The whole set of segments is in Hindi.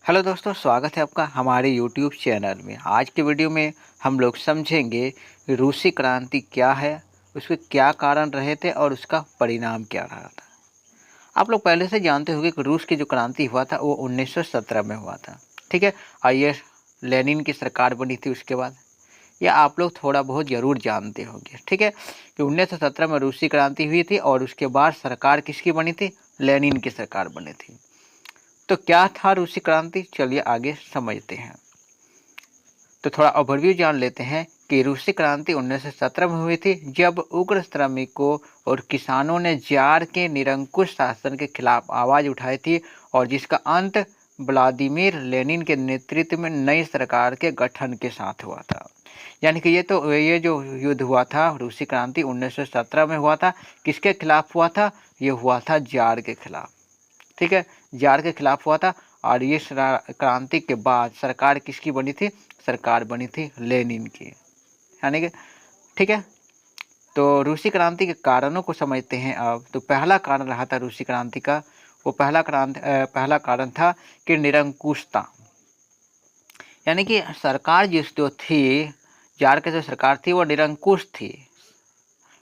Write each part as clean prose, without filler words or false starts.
हेलो दोस्तों, स्वागत है आपका हमारे यूट्यूब चैनल में। आज के वीडियो में हम लोग समझेंगे रूसी क्रांति क्या है, उसके क्या कारण रहे थे और उसका परिणाम क्या रहा था। आप लोग पहले से जानते होंगे कि रूस की जो क्रांति हुआ था वो 1917 में हुआ था। ठीक है, और ये लेनिन की सरकार बनी थी उसके बाद। या आप लोग थोड़ा बहुत ज़रूर जानते होंगे, ठीक है, कि 1917 में रूसी क्रांति हुई थी और उसके बाद सरकार किसकी बनी थी? लेनिन की सरकार बनी थी। तो क्या था रूसी क्रांति, चलिए आगे समझते हैं। तो थोड़ा ओवरव्यू जान लेते हैं कि रूसी क्रांति 1917 में हुई थी, जब उग्र श्रमिकों और किसानों ने जार के निरंकुश शासन के खिलाफ आवाज़ उठाई थी और जिसका अंत व्लादिमीर लेनिन के नेतृत्व में नई सरकार के गठन के साथ हुआ था। यानी कि ये जो युद्ध हुआ था, रूसी क्रांति 1917 में हुआ था। किसके खिलाफ हुआ था? ये हुआ था जार के खिलाफ। ठीक है, जार के खिलाफ हुआ था। और ये क्रांति के बाद सरकार किसकी बनी थी? सरकार बनी थी लेनिन की, यानी कि ठीक है। तो रूसी क्रांति के कारणों को समझते हैं अब। तो पहला कारण रहा था रूसी क्रांति का, वो पहला कारण था कि निरंकुशता। यानी कि सरकार जो थी, जार की जो सरकार थी वो निरंकुश थी।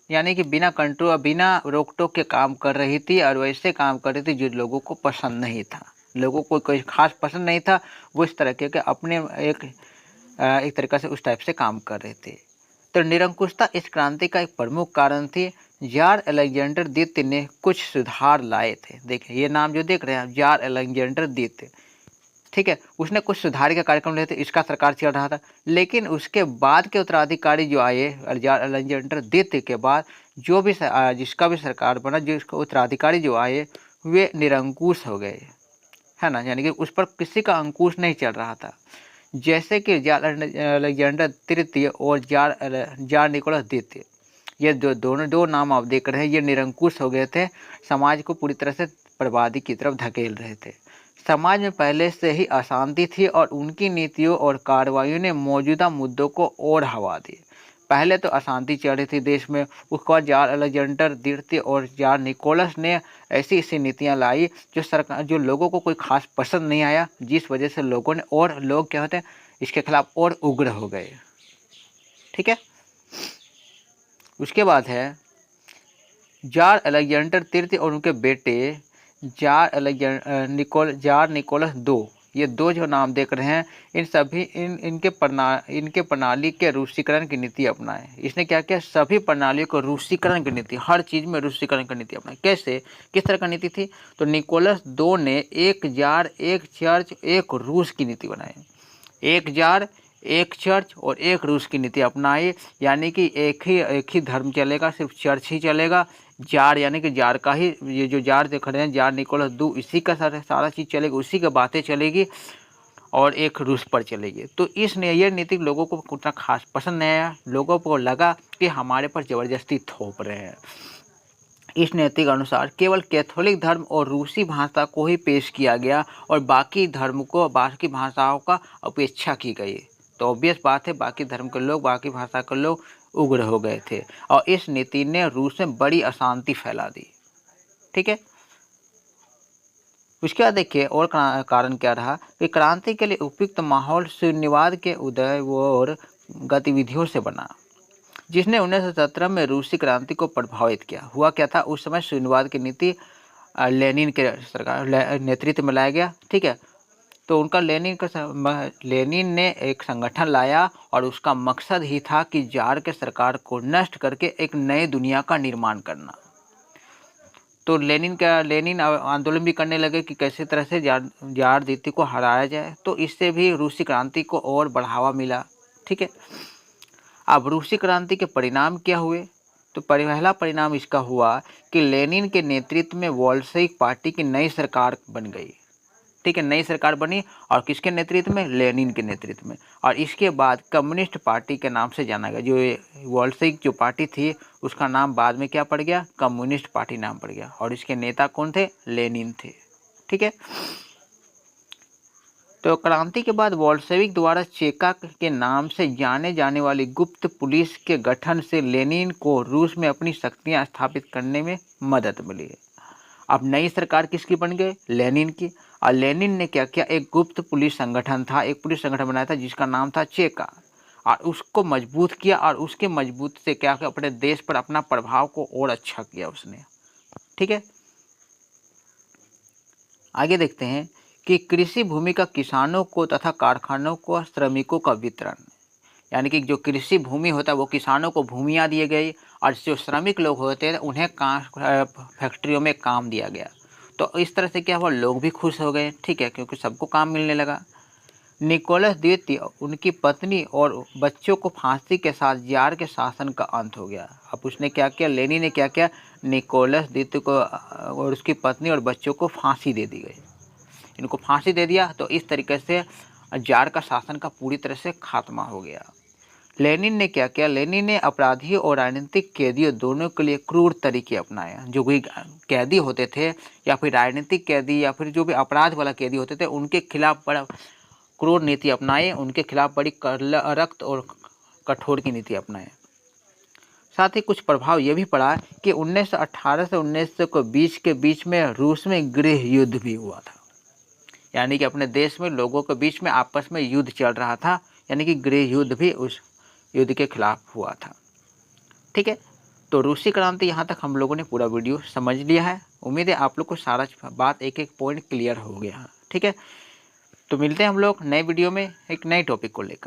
यानी कि बिना कंट्रोल, बिना रोक टोक के काम कर रही थी और वैसे काम कर रही थी जो लोगों को पसंद नहीं था। लोगों को कोई खास पसंद नहीं था, वो इस तरह के अपने एक तरीक़ा से उस टाइप से काम कर रहे थे। तो निरंकुशता इस क्रांति का एक प्रमुख कारण थी। जार अलेक्जेंडर द्वितीय ने कुछ सुधार लाए थे। देखिए ये नाम जो देख रहे हैं, जार अलेक्जेंडर द्वितीय, ठीक है, उसने कुछ सुधार के कार्यक्रम लिए थे, इसका सरकार चल रहा था। लेकिन उसके बाद के उत्तराधिकारी जो आए, जार अलेक्जेंडर द्वितीय के बाद जो भी जिसका भी सरकार बना, जिसका उत्तराधिकारी जो आए, वे निरंकुश हो गए, है ना। यानी कि उस पर किसी का अंकुश नहीं चल रहा था। जैसे कि जार अलेक्जेंडर तृतीय और जार निकोलस द्वितीय, ये दोनों दो नाम आप देख रहे हैं, ये निरंकुश हो गए थे। समाज को पूरी तरह से बर्बादी की तरफ धकेल रहे थे। समाज में पहले से ही अशांति थी और उनकी नीतियों और कार्रवाइयों ने मौजूदा मुद्दों को और हवा दी। पहले तो अशांति चल रही थी देश में, उसके बाद जार अलेक्जेंडर द्वितीय और जार निकोलस ने ऐसी ऐसी नीतियां लाई जो लोगों को कोई खास पसंद नहीं आया, जिस वजह से लोग क्या होते हैं, इसके खिलाफ और उग्र हो गए। ठीक है, उसके बाद है जार अलेक्जेंडर तृतीय और उनके बेटे जार निकोलस दो। ये दो जो नाम देख रहे हैं, इन सभी इनके प्रणाली के रूसीकरण की नीति अपनाए। इसने क्या किया? सभी प्रणालियों को रूसीकरण की नीति, हर चीज़ में रूसीकरण की नीति अपनाई। कैसे, किस तरह का नीति थी? तो निकोलस दो ने एक जार, एक चर्च, एक रूस की नीति बनाई। एक जार, एक चर्च और एक रूस की नीति अपनाई। यानी कि एक ही धर्म चलेगा, सिर्फ चर्च ही चलेगा। जार यानी कि जार का ही, ये जो जार देख रहे हैं, जार निकोलस दो, इसी का सारा चीज़ चलेगी, उसी की बातें चलेगी और एक रूस पर चलेगी। तो इसने ये नीति लोगों को उतना खास पसंद नहीं आया। लोगों को लगा कि हमारे पर ज़बरदस्ती थोप रहे हैं। इस नीति के अनुसार केवल कैथोलिक धर्म और रूसी भाषा को ही पेश किया गया और बाकी भाषाओं का उपेक्षा की गई। तो ऑब्वियस बात है, बाकी धर्म के लोग, बाकी भाषा के लोग उग्र हो गए थे और इस नीति ने रूस में बड़ी अशांति फैला दी। ठीक है, उसके बाद देखिए और कारण क्या रहा कि क्रांति के लिए उपयुक्त माहौल शून्यवाद के उदय और गतिविधियों से बना, जिसने 1917 में रूसी क्रांति को प्रभावित किया। हुआ क्या था उस समय? शून्यवाद की नीति लेनिन के सरकार नेतृत्व में लाया गया। ठीक है, तो लेनिन ने एक संगठन लाया और उसका मकसद ही था कि जार के सरकार को नष्ट करके एक नई दुनिया का निर्माण करना। तो लेनिन आंदोलन भी करने लगे कि कैसे तरह से जार द्वितीय को हराया जाए। तो इससे भी रूसी क्रांति को और बढ़ावा मिला। ठीक है, अब रूसी क्रांति के परिणाम क्या हुए? तो पहला परिणाम इसका हुआ कि लेनिन के नेतृत्व में बोल्शेविक पार्टी की नई सरकार बन गई। ठीक है, नई सरकार बनी और किसके नेतृत्व में? लेनिन के नेतृत्व में। और इसके बाद कम्युनिस्ट पार्टी के नाम से जाना गया। जो बोल्शेविक जो पार्टी थी उसका नाम बाद में क्या पड़ गया? कम्युनिस्ट पार्टी नाम पड़ गया। और इसके नेता कौन थे? लेनिन थे। ठीक है, तो क्रांति के बाद बोल्शेविक द्वारा चेका के नाम से जाने जाने वाली गुप्त पुलिस के गठन से लेनिन को रूस में अपनी शक्तियां स्थापित करने में मदद मिली। अब नई सरकार किसकी बन गई? लेनिन की। और लेनिन ने क्या किया, एक गुप्त पुलिस संगठन था, एक पुलिस संगठन बनाया था जिसका नाम था चेका, और उसको मजबूत किया और उसके मजबूत से क्या किया, अपने देश पर अपना प्रभाव को और अच्छा किया उसने। ठीक है, आगे देखते हैं कि कृषि भूमि का किसानों को तथा कारखानों को श्रमिकों का वितरण, यानी कि जो कृषि भूमि होता है वो किसानों को भूमियाँ दिए गई और जो श्रमिक लोग होते हैं उन्हें फैक्ट्रियों में काम दिया गया। तो इस तरह से क्या हुआ, लोग भी खुश हो गए, ठीक है, क्योंकि सबको काम मिलने लगा। निकोलस द्वितीय, उनकी पत्नी और बच्चों को फांसी के साथ जार के शासन का अंत हो गया। अब उसने क्या किया, लेनिन ने क्या किया, निकोलस द्वितीय को और उसकी पत्नी और बच्चों को फांसी दे दी गई, इनको फांसी दे दिया। तो इस तरीके से जार का शासन का पूरी तरह से खात्मा हो गया। लेनिन ने क्या किया, लेनिन ने अपराधियों और राजनीतिक कैदियों दोनों के लिए क्रूर तरीके अपनाए। जो भी कैदी होते थे या फिर राजनीतिक कैदी या फिर जो भी अपराध वाला कैदी होते थे उनके खिलाफ बड़ा क्रूर नीति अपनाए, उनके खिलाफ बड़ी रक्त और कठोर की नीति अपनाए। साथ ही कुछ प्रभाव ये भी पड़ा कि 1918 से 1920 के बीच में रूस में गृह युद्ध भी हुआ था, यानी कि अपने देश में लोगों के बीच में आपस में युद्ध चल रहा था, यानी कि गृह युद्ध भी उस युद्ध के खिलाफ हुआ था। ठीक है, तो रूसी क्रांति यहाँ तक हम लोगों ने पूरा वीडियो समझ लिया है। उम्मीद है आप लोग को सारा बात एक एक पॉइंट क्लियर हो गया है। ठीक है, तो मिलते हैं हम लोग नए वीडियो में एक नए टॉपिक को लेकर।